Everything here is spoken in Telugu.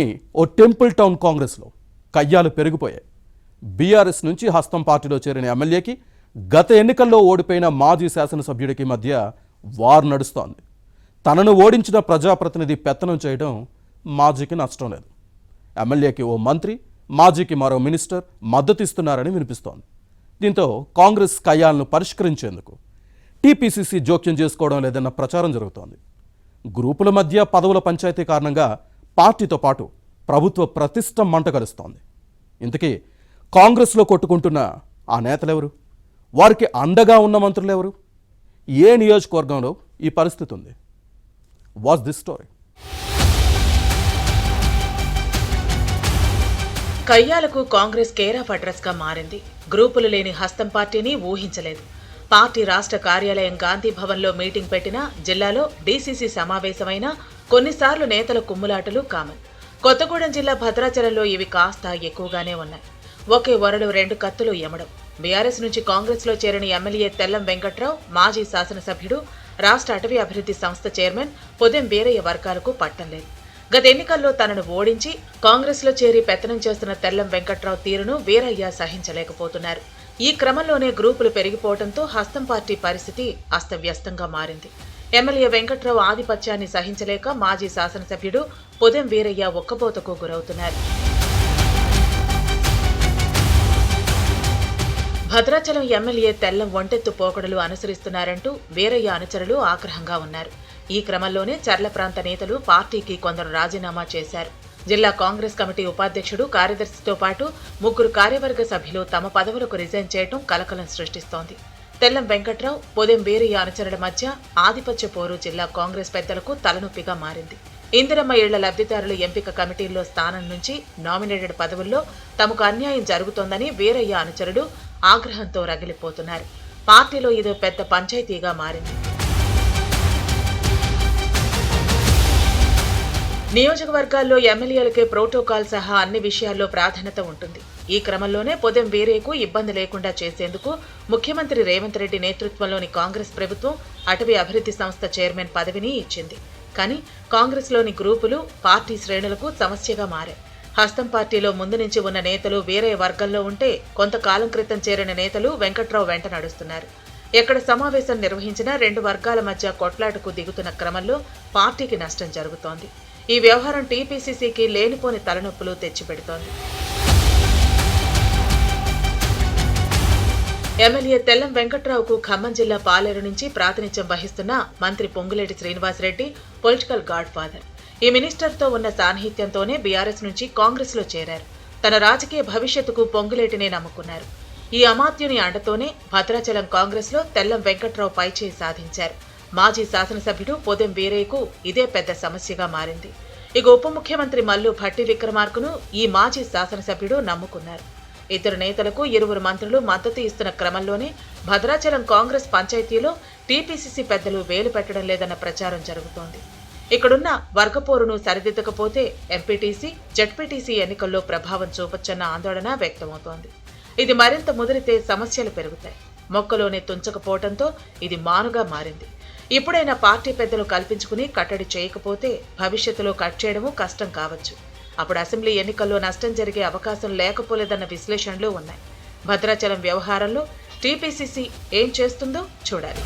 ఓ టెంపుల్ టౌన్ కాంగ్రెస్లో కయ్యాలు పెరిగిపోయాయి. బీఆర్ఎస్ నుంచి హస్తం పార్టీలో చేరిన ఎమ్మెల్యేకి గత ఎన్నికల్లో ఓడిపోయిన మాజీ శాసనసభ్యుడికి మధ్య వార్ నడుస్తోంది. తనను ఓడించిన ప్రజాప్రతినిధి పెత్తనం చేయడం మాజీకి నష్టం లేదు. ఎమ్మెల్యేకి ఓ మంత్రి, మాజీకి మరో మినిస్టర్ మద్దతిస్తున్నారని వినిపిస్తోంది. దీంతో కాంగ్రెస్ కయ్యాలను పరిష్కరించేందుకు టీపీసీసీ జోక్యం చేసుకోవడం లేదన్న ప్రచారం జరుగుతోంది. గ్రూపుల మధ్య పదవుల పంచాయతీ కారణంగా పార్టీతో పాటు ప్రభుత్వ ప్రతిష్ట మంట కలుస్తోంది. ఇంతకీ కాంగ్రెస్లో కొట్టుకుంటున్న ఆ నేతలెవరు? వారికి అండగా ఉన్న మంత్రులెవరు? ఏ నియోజకవర్గంలో ఈ పరిస్థితి ఉంది? What's this story? కయ్యాలకు కాంగ్రెస్ కేర్ ఆఫ్ అడ్రస్ గా మారింది. గ్రూపులు లేని హస్తం పార్టీని ఊహించలేదు. పార్టీ రాష్ట్ర కార్యాలయం గాంధీ భవన్లో మీటింగ్ పెట్టినా, జిల్లాలో డీసీసీ సమావేశమైనా కొన్నిసార్లు నేతల కుమ్ములాటలు కామన్. కొత్తగూడెం జిల్లా భద్రాచలంలో ఇవి కాస్త ఎక్కువగానే ఉన్నాయి. ఒకే వరలు రెండు కత్తులు యమడం. బీఆర్ఎస్ నుంచి కాంగ్రెస్లో చేరిన ఎమ్మెల్యే తెల్లం వెంకట్రావు, మాజీ శాసనసభ్యుడు, రాష్ట్ర అటవీ అభివృద్ధి సంస్థ చైర్మన్ పొదెం వీరయ్య వర్గాలకు పట్టం లేదు. గత ఎన్నికల్లో తనను ఓడించి కాంగ్రెస్లో చేరి పెత్తనం చేస్తున్న తెల్లం వెంకట్రావు తీరును వీరయ్య సహించలేకపోతున్నారు. ఈ క్రమంలోనే గ్రూపులు పెరిగిపోవడంతో హస్తం పార్టీ పరిస్థితి అస్తవ్యస్తంగా మారింది. ఎమ్మెల్యే వెంకట్రావు ఆధిపత్యాన్ని సహించలేక మాజీ శాసనసభ్యుడు పొదెం వీరయ్య ఒక్కబోతకు గురవుతున్నారు. భద్రాచలం ఎమ్మెల్యే తెల్లం ఒంటెత్తు పోకడలు అనుసరిస్తున్నారంటూ వీరయ్య అనుచరులు ఆగ్రహంగా ఉన్నారు. ఈ క్రమంలోనే చర్ల ప్రాంత నేతలు పార్టీకి కొందరు రాజీనామా చేశారు. జిల్లా కాంగ్రెస్ కమిటీ ఉపాధ్యక్షుడు, కార్యదర్శితో పాటు 3 కార్యవర్గ సభ్యులు తమ పదవులకు రిజైన్ చేయడం కలకలం సృష్టిస్తోంది. తెల్లం వెంకట్రావు, పొదెం వీరయ్య అనుచరుల మధ్య ఆధిపత్య పోరు జిల్లా కాంగ్రెస్ పెద్దలకు తలనొప్పిగా మారింది. ఇందిరమ్మ ఇళ్ల లబ్ధిదారుల ఎంపిక కమిటీల్లో స్థానం నుంచి నామినేటెడ్ పదవుల్లో తమకు అన్యాయం జరుగుతోందని వీరయ్య అనుచరులు ఆగ్రహంతో రగిలిపోతున్నారు. పార్టీలో ఇదో పెద్ద పంచాయతీగా మారింది. నియోజకవర్గాల్లో ఎమ్మెల్యేలకే ప్రోటోకాల్ సహా అన్ని విషయాల్లో ప్రాధాన్యత ఉంటుంది. ఈ క్రమంలోనే పొదెం వీరయ్యకు ఇబ్బంది లేకుండా చేసేందుకు ముఖ్యమంత్రి రేవంత్ రెడ్డి నేతృత్వంలోని కాంగ్రెస్ ప్రభుత్వం అటవీ అభివృద్ధి సంస్థ చైర్మన్ పదవిని ఇచ్చింది. కానీ కాంగ్రెస్లోని గ్రూపులు పార్టీ శ్రేణులకు సమస్యగా మారాయి. హస్తం పార్టీలో ముందు నుంచి ఉన్న నేతలు వీరయ్య వర్గంలో ఉంటే, కొంతకాలం క్రితం చేరిన నేతలు వెంకట్రావు వెంట నడుస్తున్నారు. ఎక్కడ సమావేశం నిర్వహించినా 2 వర్గాల మధ్య కొట్లాటకు దిగుతున్న క్రమంలో పార్టీకి నష్టం జరుగుతోంది. ఈ వ్యవహారం టీపీసీసీకి లేనిపోని తలనొప్పులు తెచ్చిపెడుతోంది. ఎమ్మెల్యే తెల్లం వెంకట్రావుకు ఖమ్మం జిల్లా పాలేరు నుంచి ప్రాతినిధ్యం వహిస్తున్న మంత్రి Ponguleti Srinivasa Reddy political godfather. ఈ మినిస్టర్తో ఉన్న సాన్నిహిత్యంతోనే బీఆర్ఎస్ నుంచి కాంగ్రెస్లో చేరారు. తన రాజకీయ భవిష్యత్తుకు పొంగులేటినే నమ్ముకున్నారు. ఈ అమాత్యుని అండతోనే భద్రాచలం కాంగ్రెస్లో తెల్లం వెంకట్రావు పైచేయి సాధించారు. మాజీ శాసనసభ్యుడు పొదెం వీరయ్యకు ఇదే పెద్ద సమస్యగా మారింది. ఇక ఉప ముఖ్యమంత్రి మల్లు భట్టి విక్రమార్కను ఈ మాజీ శాసనసభ్యుడు నమ్ముకున్నారు. ఇద్దరు నేతలకు 2 మంత్రులు మద్దతు ఇస్తున్న క్రమంలోనే భద్రాచలం కాంగ్రెస్ పంచాయతీలో టీపీసీసీ పెద్దలు వేలు పెట్టడం లేదన్న ప్రచారం జరుగుతోంది. ఇక్కడున్న వర్గపోరును సరిదిద్దకపోతే ఎంపీటీసీ, జడ్పీటీసీ ఎన్నికల్లో ప్రభావం చూపొచ్చన్న ఆందోళన వ్యక్తమవుతోంది. ఇది మరింత ముదిరితే సమస్యలు పెరుగుతాయి. మొక్కలోనే తుంచకపోవడంతో ఇది మానుగా మారింది. ఇప్పుడైనా పార్టీ పెద్దలు కల్పించుకుని కట్టడి చేయకపోతే భవిష్యత్తులో కట్ చేయడము కష్టం కావచ్చు. అప్పుడు అసెంబ్లీ ఎన్నికల్లో నష్టం జరిగే అవకాశం లేకపోలేదన్న విశ్లేషణలు ఉన్నాయి. భద్రాచలం వ్యవహారంలో టీపీసీసీ ఏం చేస్తుందో చూడాలి.